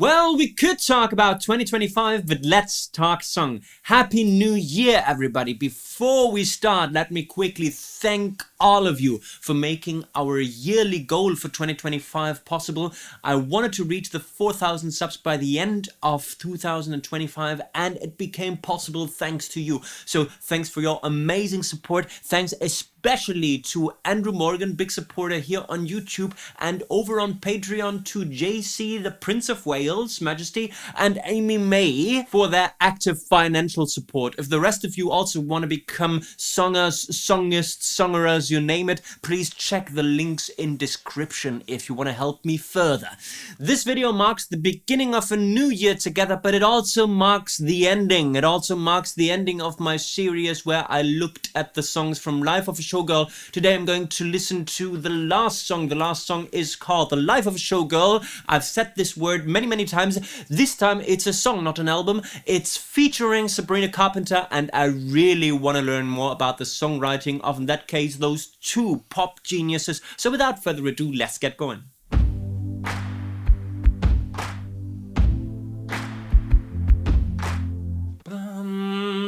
Well, we could talk about 2025, but let's talk song. Happy New Year, everybody. Before we start, let me quickly thank all of you for making our yearly goal for 2025 possible. I wanted to reach the 4,000 subs by the end of 2025, and it became possible thanks to you. So thanks for your amazing support. Thanks especially to Andrew Morgan, big supporter here on YouTube, and over on Patreon to JC, the Prince of Wales, Majesty, and Amy May for their active financial support. If the rest of you also want to become songers, songists, songerers, you name it, please check the links in description if you want to help me further. This video marks the beginning of a new year together, but it also marks the ending. It also marks the ending of my series where I looked at the songs from Life of a Showgirl. Today I'm going to listen to the last song. The last song is called The Life of a Showgirl. I've said this word many times. This time it's a song, not an album. It's featuring Sabrina Carpenter, and I really want to learn more about the songwriting of, in that case, those two pop geniuses. So without further ado, let's get going.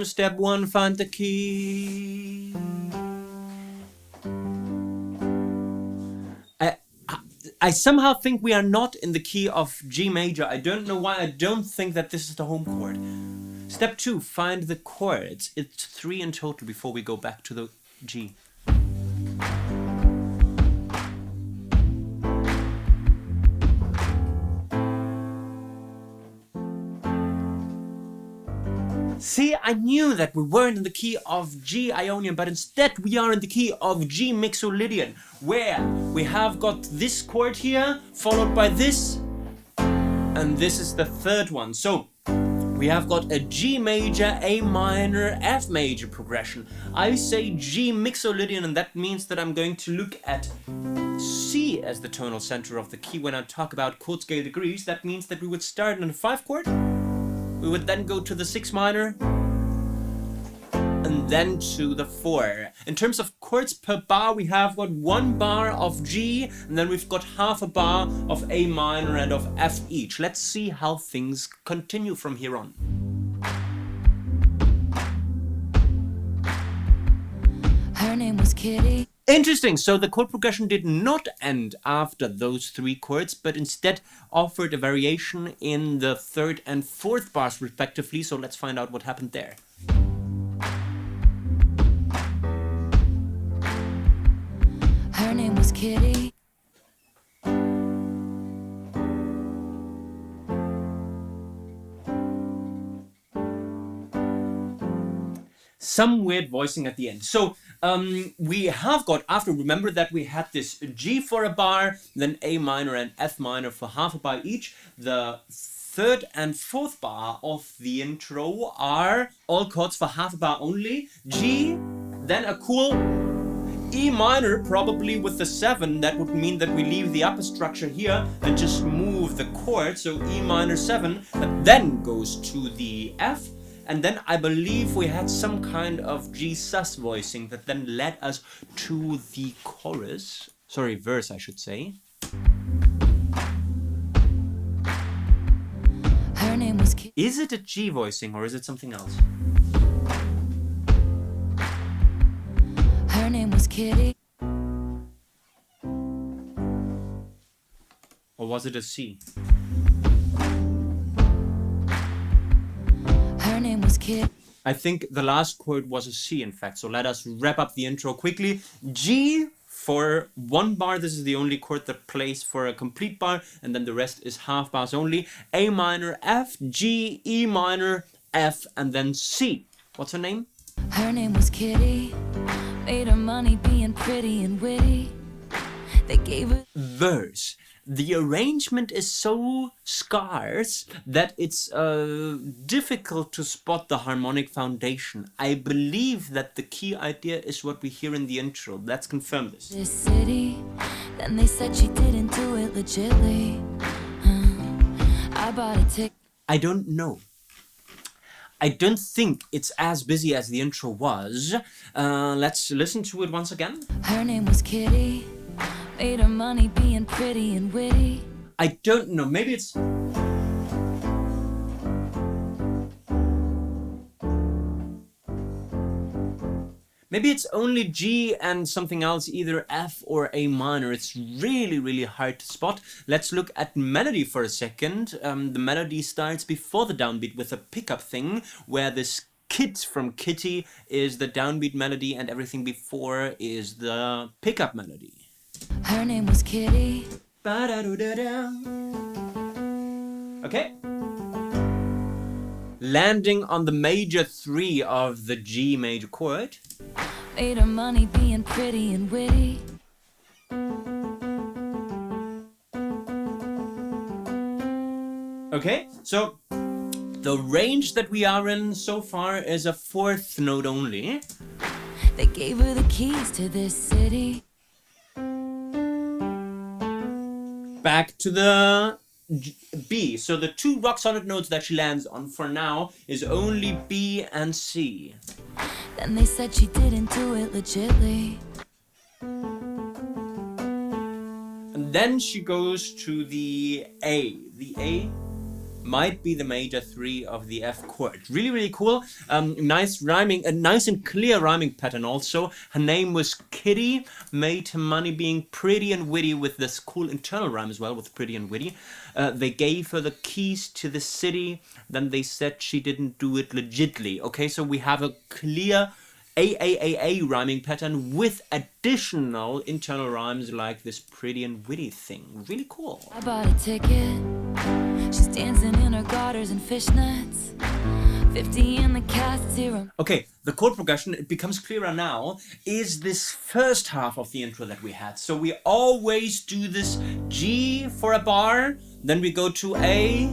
Step 1, find the key. I somehow think we are not in the key of G major. I don't know why. I don't think that this is the home chord. Step 2, find the chords. It's 3 in total before we go back to the G. See, I knew that we weren't in the key of G Ionian, but instead we are in the key of G Mixolydian, where we have got this chord here, followed by this, and this is the third one. So we have got a G major, A minor, F major progression. I say G Mixolydian, and that means that I'm going to look at C as the tonal center of the key when I talk about chord scale degrees. That means that we would start in a 5 chord. We would then go to the 6 minor, and then to the 4. In terms of chords per bar, we have got 1 bar of G, and then we've got half a bar of A minor and of F each. Let's see how things continue from here on. Her name was Kitty. Interesting, so the chord progression did not end after those 3 chords, but instead offered a variation in the 3rd and 4th bars respectively, so let's find out what happened there. Her name was Kitty. Some weird voicing at the end. So we have got, after, remember that we had this G for a bar, then A minor and F minor for half a bar each. The 3rd and 4th bar of the intro are all chords for half a bar only. G, then a cool E minor, probably with the 7. That would mean that we leave the upper structure here and just move the chord. So E minor 7, that then goes to the F. And then I believe we had some kind of G sus voicing that then led us to the chorus. Sorry, verse I should say. Her name was Kitty. Is it a G voicing or is it something else? Her name was Kitty. Or was it a C? Her name was Kitty. I think the last chord was a C in fact, so let us wrap up the intro quickly. G for 1 bar, this is the only chord that plays for a complete bar, and then the rest is half bars only. A minor, F, G, E minor, F, and then C. What's her name? Her name was Kitty. Made her money being pretty and witty. They gave her Verse. The arrangement is so scarce that it's difficult to spot the harmonic foundation. I believe that the key idea is what we hear in the intro. Let's confirm this. this city. Then they said she didn't do it legitly. I bought a ticket. I don't know. I don't think it's as busy as the intro was. Let's listen to it once again. Her name was Kitty. Made her money being pretty and witty. I don't know. Maybe it's... Maybe it's only G and something else, either F or A minor. It's really, really hard to spot. Let's look at melody for a second. The melody starts before the downbeat with a pickup thing, where this Kit from Kitty is the downbeat melody and everything before is the pickup melody. Her name was Kitty. Okay. Landing on the major 3 of the G major chord. Made her money being pretty and witty. Okay, so the range that we are in so far is a 4th note only. They gave her the keys to this city. Back to the B. So the 2 rock solid notes that she lands on for now is only B and C. Then they said she didn't do it legitly. And then she goes to the A. The A might be the major 3 of the F chord. Really, really cool. Nice rhyming, a nice and clear rhyming pattern also. Her name was Kitty, made her money being pretty and witty with this cool internal rhyme as well, with pretty and witty. They gave her the keys to the city, then they said she didn't do it legitly. Okay, so we have a clear A rhyming pattern with additional internal rhymes like this pretty and witty thing. Really cool. I bought a ticket. She's dancing in her garters and fishnets. 50 in the cast, 0. Okay, the chord progression, it becomes clearer now, is this first half of the intro that we had. So we always do this G for a bar, then we go to A,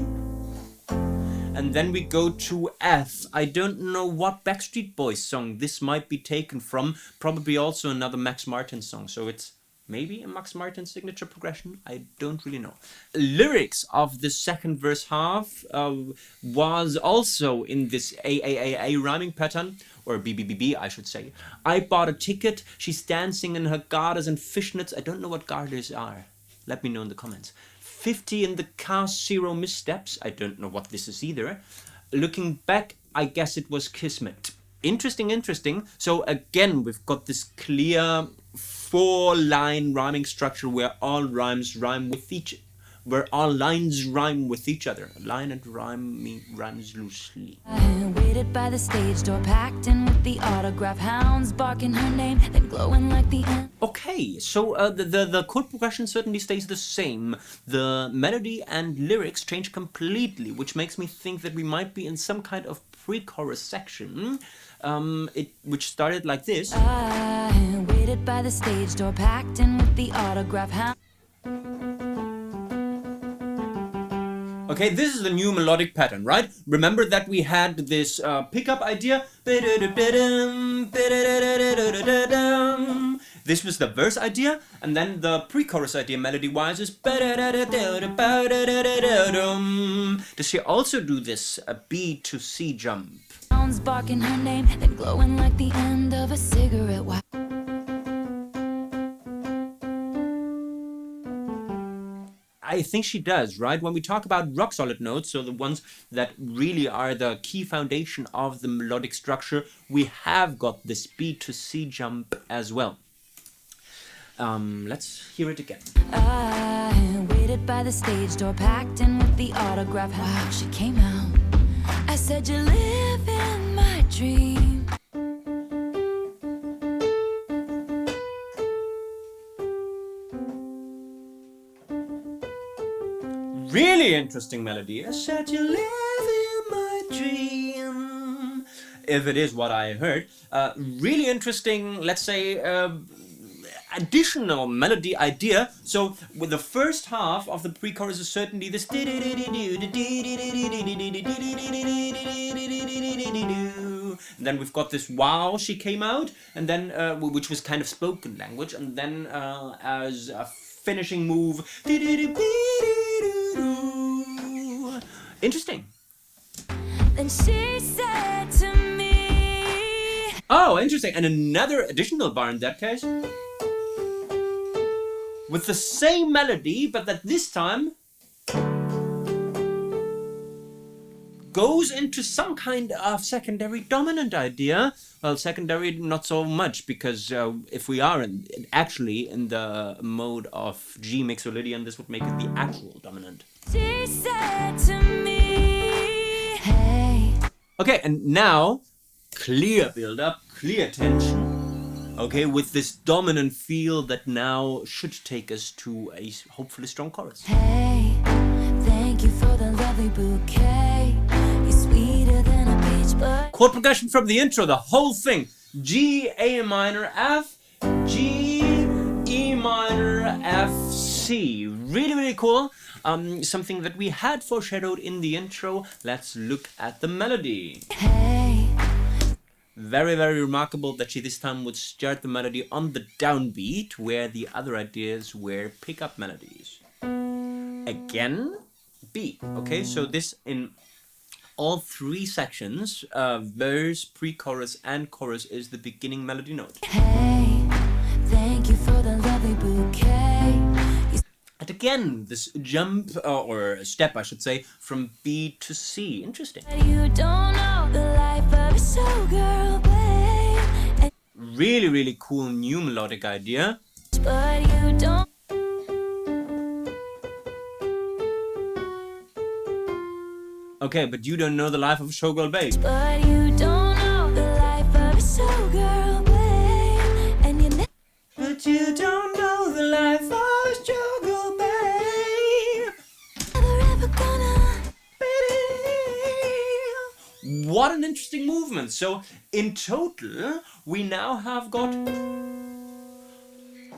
and then we go to F. I don't know what Backstreet Boys song this might be taken from. Probably also another Max Martin song. So it's maybe a Max Martin signature progression. I don't really know. Lyrics of the second verse half was also in this A rhyming pattern. Or B, I should say. I bought a ticket. She's dancing in her garters and fishnets. I don't know what garters are. Let me know in the comments. 50 in the cast, 0 missteps. I don't know what this is either. Looking back, I guess it was Kismet. Interesting. So again, we've got this clear 4-line rhyming structure where all lines rhyme with each other. A line and rhyme rhymes loosely. I waited by the stage door, packed in with the autograph hounds, barking her name, then glowing like the end. Okay, so the chord progression certainly stays the same. The melody and lyrics change completely, which makes me think that we might be in some kind of pre-chorus section, which started like this. I waited by the stage door, packed in with the autograph hounds. Okay, this is the new melodic pattern, right? Remember that we had this pickup idea. This was the verse idea, and then the pre-chorus idea melody-wise is. Does she also do this B to C jump? Hounds barking her name, then glowing like the end of a cigarette. I think she does, right? When we talk about rock solid notes, so the ones that really are the key foundation of the melodic structure, we have got this B to C jump as well. Let's hear it again. I waited by the stage door, packed in with the autograph. Wow, she came out. I said, you live in my dream. Really interesting melody. I said you live in my dream. If it is what I heard. Really interesting, let's say, additional melody idea. So with the first half of the pre-chorus is certainly this. And then we've got this wow, she came out, and then which was kind of spoken language, and then as a finishing move. Interesting. Then she said to me. Oh, interesting. And another additional bar in that case. With the same melody, but that this time goes into some kind of secondary dominant idea. Well, secondary not so much, because if we are actually in the mode of G Mixolydian, this would make it the actual dominant. She said to me, hey. Okay, and now clear build up, clear tension. Okay, with this dominant feel that now should take us to a hopefully strong chorus. Hey, thank you for the lovely bouquet. You're sweeter than a peach, but Chord progression from the intro, the whole thing. G, A minor, F, G, E minor, F, C. Really, really cool. Something that we had foreshadowed in the intro. Let's look at the melody. hey, Very, very remarkable that she this time would start the melody on the downbeat, where the other ideas were pickup melodies. Again, B. Okay, so this in all three sections, verse, pre-chorus, and chorus, is the beginning melody note. hey, thank you for the lovely bouquet. And again, this jump, or step, I should say, from B to C. Interesting. You don't know the life of a showgirl, babe. Really, really cool new melodic idea. But you don't. Okay, but you don't know the life of a showgirl, babe. But you don't know the life of a showgirl, babe. And you But you don't know the life of a showgirl, babe. never ever gonna. What an interesting movement. So in total, we now have got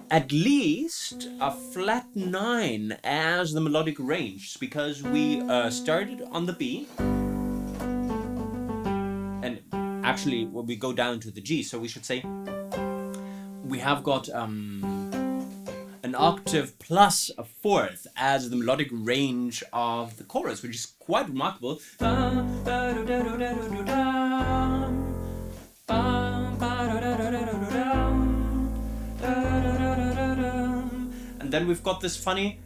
at least a flat 9 as the melodic range, because we started on the B, and actually well, we go down to the G, so we should say we have got an octave plus a fourth as the melodic range of the chorus, which is quite remarkable. And then we've got this funny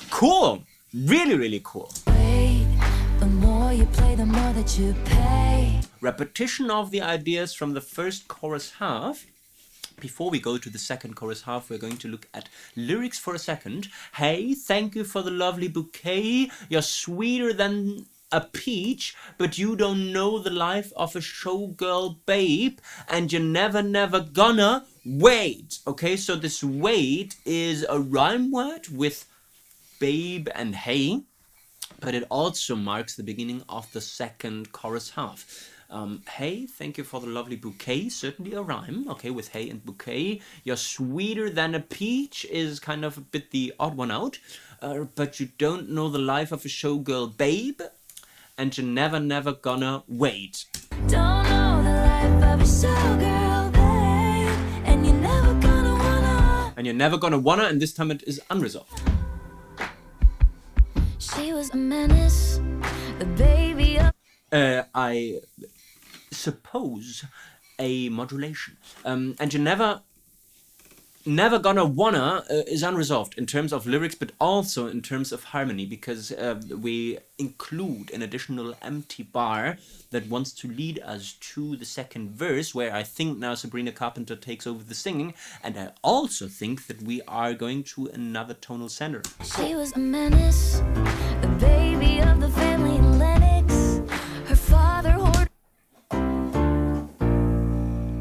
cool, really, really cool. Wait, the more you play, the more that you pay. Repetition of the ideas from the first chorus half. Before we go to the second chorus half, we're going to look at lyrics for a second. Hey, thank you for the lovely bouquet. You're sweeter than a peach, but you don't know the life of a showgirl, babe, and you're never, never gonna wait. Okay, so this wait is a rhyme word with babe and hey, but it also marks the beginning of the second chorus half. Hey, thank you for the lovely bouquet, certainly a rhyme, okay, with hey and bouquet. You're sweeter than a peach is kind of a bit the odd one out, but you don't know the life of a showgirl, babe, and you're never, never gonna wait. Don't know the life of a showgirl, babe. And you're never gonna wanna. And you're never gonna wanna, and this time it is unresolved. She was a menace, the baby of. I suppose a modulation. And you're never gonna wanna is unresolved in terms of lyrics, but also in terms of harmony, because we include an additional empty bar that wants to lead us to the second verse, where I think now Sabrina Carpenter takes over the singing, and I also think that we are going to another tonal center. She was a menace, the baby of the family in Lennox. Her father hoarded.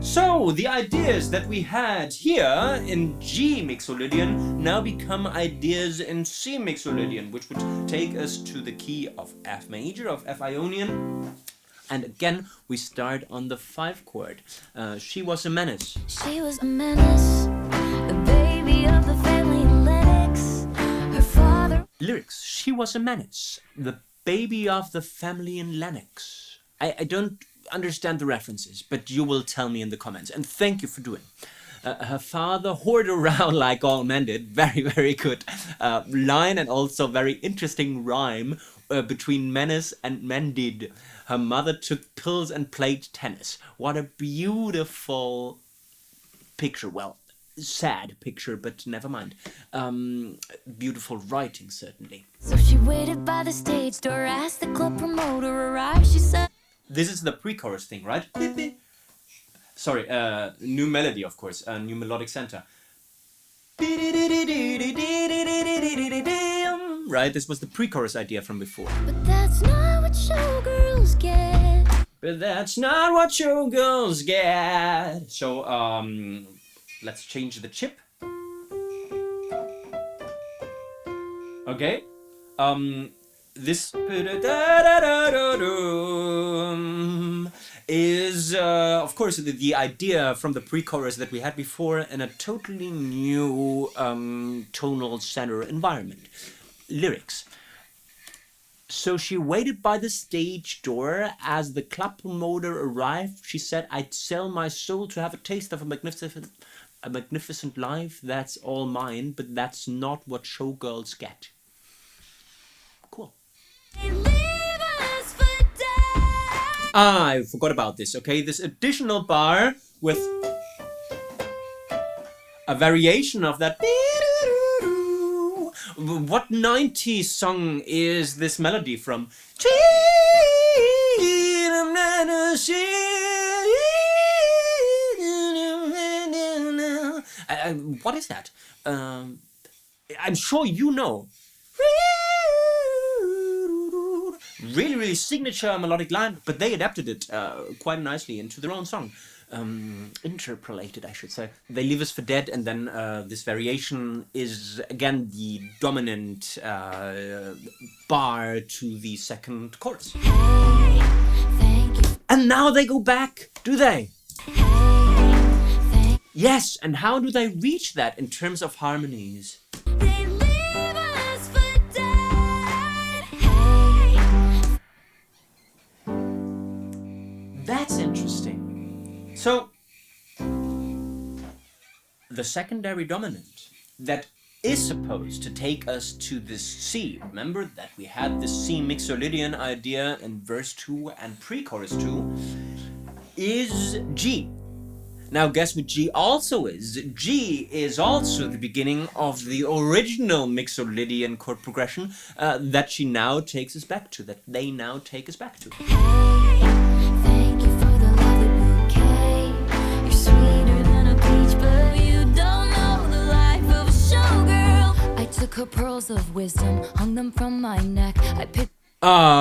So the ideas that we had here in G Mixolydian now become ideas in C Mixolydian, which would take us to the key of F major, of F Ionian. And again, we start on the 5 chord. She was a menace. She was a menace, the baby of the family in Lennox. Her father. Lyrics. She was a menace. The baby of the family in Lennox. I don't understand the references, but you will tell me in the comments. And thank you for doing. Her father hoarded around like all men did. Very, very good line, and also very interesting rhyme between menace and mended. Her mother took pills and played tennis. What a beautiful picture. Well, sad picture, but never mind. Beautiful writing, certainly. So she waited by the stage door, asked the club promoter arrive. She said, This is the pre-chorus thing, right? Sorry, new melody, of course, new melodic center. Right, this was the pre-chorus idea from before. but that's not what showgirls get. But that's not what showgirls get. So, let's change the chip. Okay. This is, of course, the idea from the pre-chorus that we had before in a totally new tonal center environment. Lyrics. So she waited by the stage door as the club promoter arrived. She said, I'd sell my soul to have a taste of a magnificent life. That's all mine, but that's not what showgirls get. Cool. They leave us for dead. I forgot about this, okay? This additional bar with a variation of that. What 90s song is this melody from? What is that? I'm sure you know. Really, really signature melodic line, but they adapted it quite nicely into their own song. Interpolated, I should say. They leave us for dead, and then this variation is again the dominant bar to the second chorus. Hey, thank you. And now they go back, do they? Hey, Yes, and how do they reach that in terms of harmonies? they leave us for dead. Hey. That's interesting. So, the secondary dominant that is supposed to take us to this C. Remember that we had the C Mixolydian idea in verse 2 and pre-chorus 2 is G. Now guess what G also is? G is also the beginning of the original Mixolydian chord progression that she now takes us back to, that they now take us back to. Thank you for the lovely bouquet. You're sweeter than a peach, but you don't know the life of a showgirl. I took her pearls of wisdom, hung them from my neck. I picked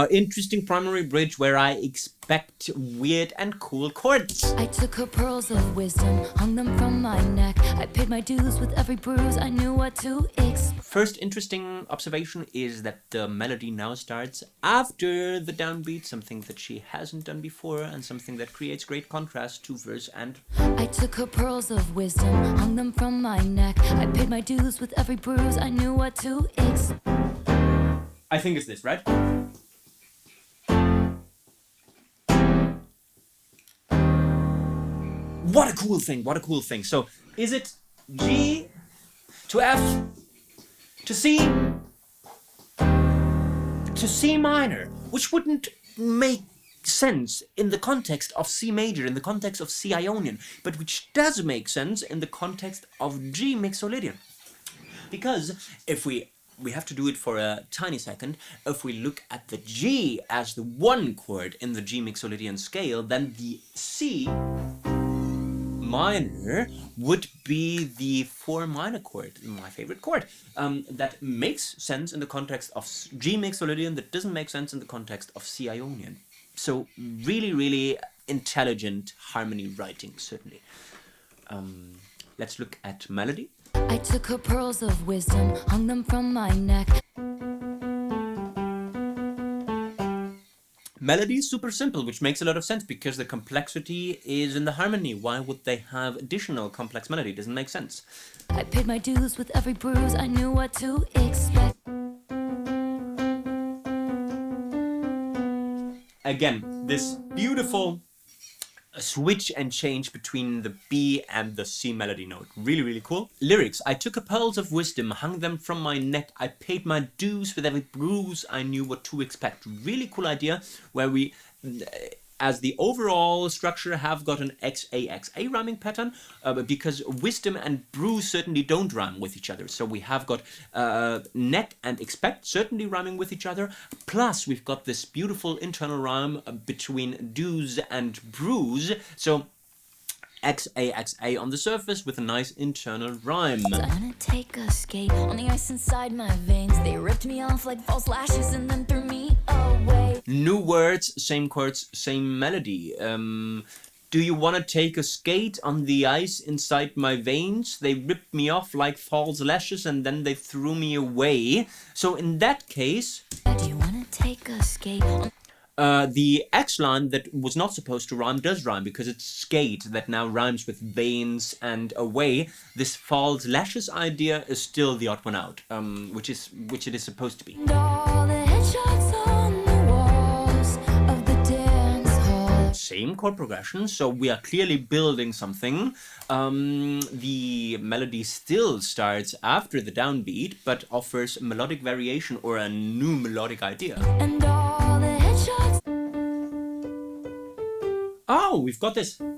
Interesting primary bridge where I expect weird and cool chords. I took her pearls of wisdom, hung them from my neck. I paid my dues with every bruise, I knew what to expect. First interesting observation is that the melody now starts after the downbeat, something that she hasn't done before and something that creates great contrast to verse and... I took her pearls of wisdom, hung them from my neck. I paid my dues with every bruise, I knew what to expect. I think it's this, right? What a cool thing, what a cool thing. So, is it G to F to C to C minor, which wouldn't make sense in the context of C major, in the context of C Ionian, but which does make sense in the context of G Mixolydian. Because if we have to do it for a tiny second. If we look at the G as the one chord in the G Mixolydian scale, then the C minor would be the 4 minor chord, my favorite chord. That makes sense in the context of G Mixolydian, that doesn't make sense in the context of C Ionian. So really, really intelligent harmony writing, certainly. Let's look at melody. I took her pearls of wisdom, hung them from my neck. Melody is super simple, which makes a lot of sense because the complexity is in the harmony. Why would they have additional complex melody? Doesn't make sense. I paid my dues with every bruise, I knew what to expect. Again, this beautiful switch and change between the B and the C melody note. Really, really cool. Lyrics. I took a pearls of wisdom, hung them from my neck. I paid my dues with every bruise. I knew what to expect. Really cool idea where we as the overall structure have got an XAXA rhyming pattern, because wisdom and brew certainly don't rhyme with each other. So we have got neck and expect certainly rhyming with each other. Plus we've got this beautiful internal rhyme between do's and brews. So XAXA on the surface with a nice internal rhyme. Gonna take a skate on the ice inside my veins. They ripped me off like false lashes and then threw me away. New words, same chords, same melody. Do you want to take a skate on the ice inside my veins? They ripped me off like false lashes and then they threw me away. So in that case, Do you wanna take a skate on the X line that was not supposed to rhyme does rhyme, because it's skate that now rhymes with veins and away. This false lashes idea is still the odd one out, which it is supposed to be. all the headshots on the walls of the dance hall? Same chord progression, so we are clearly building something. The melody still starts after the downbeat, but offers melodic variation or a new melodic idea. And all the headshots Oh, we've got this. on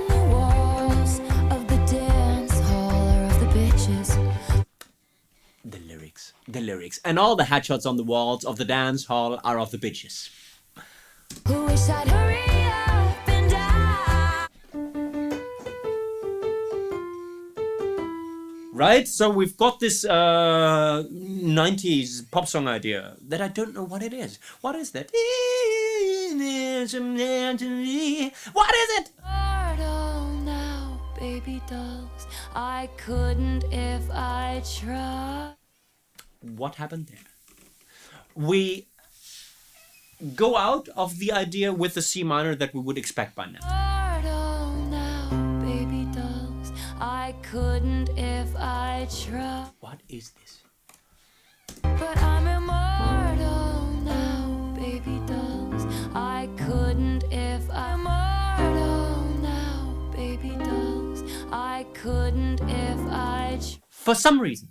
the walls of the dance hall are of the bitches. The lyrics. And all the headshots on the walls of the dance hall are of the bitches. Who wish I'd hurry up and die. Right? So we've got this 90s pop song idea that I don't know what it is. What is that? What is it? Pardon now, baby dolls. I couldn't if I tried. What happened there? We go out of the idea with the C minor that we would expect by now. Pardon now, baby dolls. I couldn't if I tried. What is this? But I'm immortal now, baby dolls. I couldn't if I'm immortal now, baby dolls. I couldn't if I For some reason.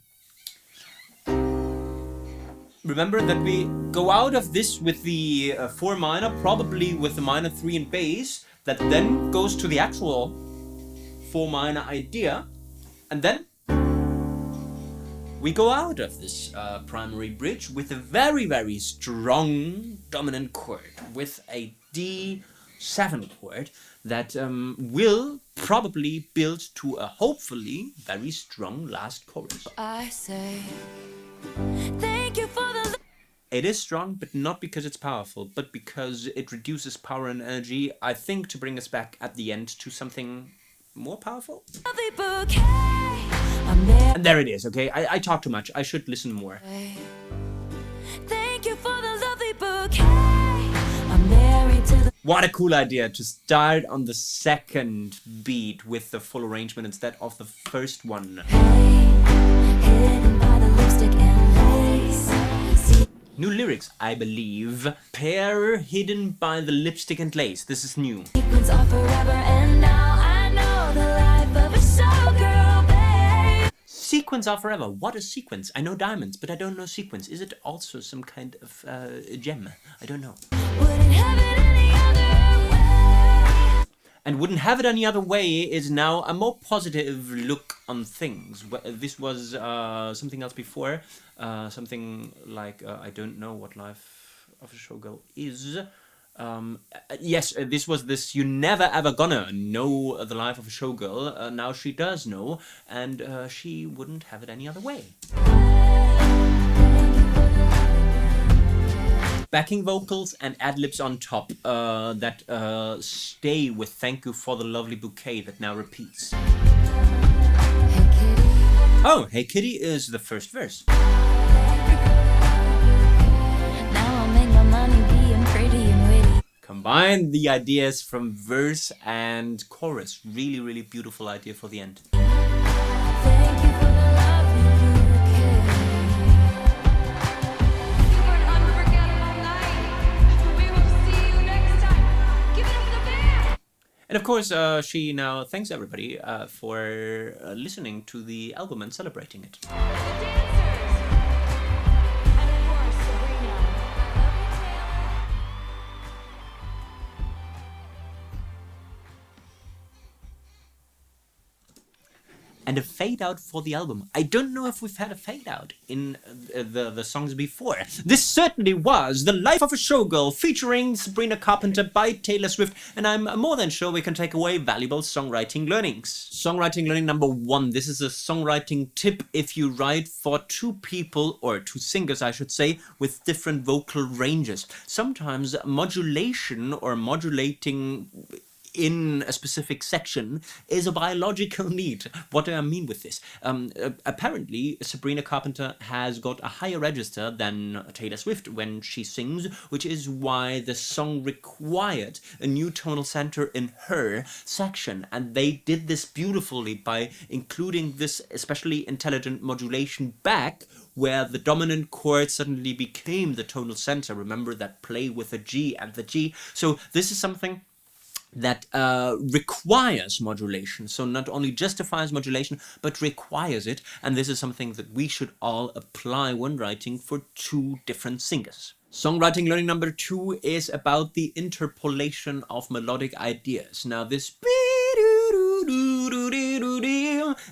Remember that we go out of this with the 4 minor, probably with the minor 3 in bass, that then goes to the actual 4 minor idea, and then we go out of this primary bridge with a very, very strong dominant chord, with a D7 chord that will probably build to a hopefully very strong last chorus. I say thank you for the It is strong, but not because it's powerful, but because it reduces power and energy, I think, to bring us back at the end to something more powerful. lovely bouquet. I'm there. And there it is, okay? I talk too much. I should listen more. Thank you for the lovely bouquet. I'm married to the What a cool idea to start on the second beat with the full arrangement instead of the first one. hidden by the lipstick and lace. New lyrics, I believe. Pair hidden by the lipstick and lace. This is new. Sequence are forever, and now I know the life of a showgirl, babe. Sequence are forever. What is sequence? I know diamonds, but I don't know sequence. Is it also some kind of gem? I don't know. Wouldn't have it any other way. And wouldn't have it any other way is now a more positive look on things. This was something else before. Something like, I don't know what life of a showgirl is. Yes, this was this you never ever gonna know the life of a showgirl. Now she does know, and she wouldn't have it any other way. Backing vocals and ad-libs on top that stay with thank you for the lovely bouquet that now repeats. Hey kitty, Oh, Hey Kitty is the first verse. now I'll make my money being pretty and witty. Combine the ideas from verse and chorus. Really, really beautiful idea for the end. Thank you for the lovely bouquet. For an unforgettable night. We will see you next time. Give it up for the band. And of course, she now thanks everybody for listening to the album and celebrating it. The dancers. And of course, Sabrina. and a fade out for the album. I don't know if we've had a fade out in the songs before. This certainly was The Life of a Showgirl featuring Sabrina Carpenter by Taylor Swift, and I'm more than sure we can take away valuable songwriting learnings. Songwriting learning number 1. This is a songwriting tip if you write for two people, or two singers I should say, with different vocal ranges. Sometimes modulation or modulating in a specific section is a biological need. What do I mean with this? Apparently, Sabrina Carpenter has got a higher register than Taylor Swift when she sings, which is why the song required a new tonal center in her section. And they did this beautifully by including this especially intelligent modulation back, where the dominant chord suddenly became the tonal center. Remember that play with the G and the G. So this is something that requires modulation. So not only justifies modulation, but requires it. And this is something that we should all apply when writing for two different singers. Songwriting learning number 2 is about the interpolation of melodic ideas. Now this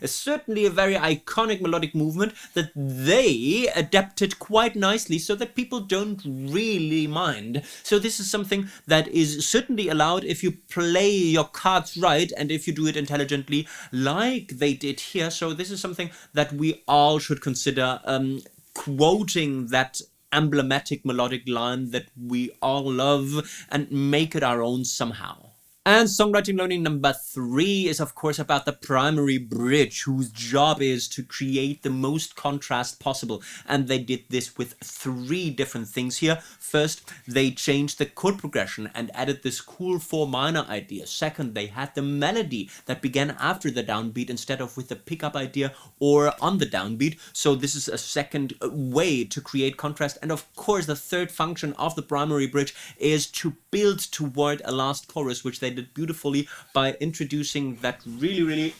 is certainly a very iconic melodic movement that they adapted quite nicely so that people don't really mind. So this is something that is certainly allowed if you play your cards right and if you do it intelligently like they did here. So this is something that we all should consider, quoting that emblematic melodic line that we all love and make it our own somehow. And songwriting learning number 3 is of course about the primary bridge, whose job is to create the most contrast possible. And they did this with 3 different things here. First, they changed the chord progression and added this cool 4 minor idea. Second, they had the melody that began after the downbeat instead of with the pickup idea or on the downbeat. So this is a second way to create contrast. And of course, the third function of the primary bridge is to build toward a last chorus, which they did beautifully by introducing that really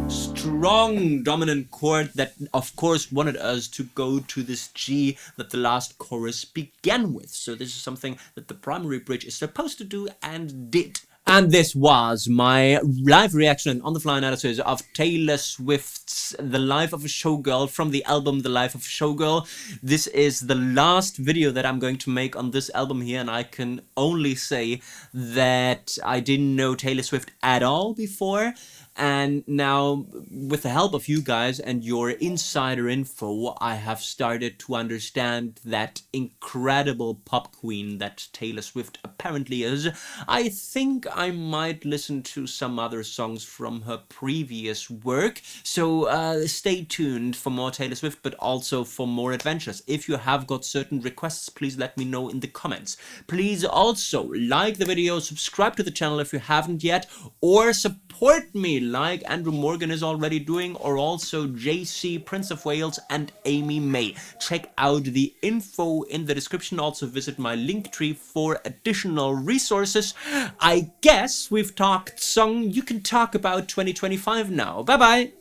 strong dominant chord that of course wanted us to go to this G that the last chorus began with. So this is something that the primary bridge is supposed to do and did. And this was my live reaction on the fly analysis of Taylor Swift's The Life of a Showgirl from the album The Life of a Showgirl. This is the last video that I'm going to make on this album here, and I can only say that I didn't know Taylor Swift at all before. And now, with the help of you guys and your insider info, I have started to understand that incredible pop queen that Taylor Swift apparently is. I think I might listen to some other songs from her previous work. So stay tuned for more Taylor Swift, but also for more adventures. If you have got certain requests, please let me know in the comments. Please also like the video, subscribe to the channel if you haven't yet, or support me like Andrew Morgan is already doing, or also JC, Prince of Wales, and Amy May. Check out the info in the description. Also visit my Linktree for additional resources. I guess we've talked song. You can talk about 2025 now. Bye bye.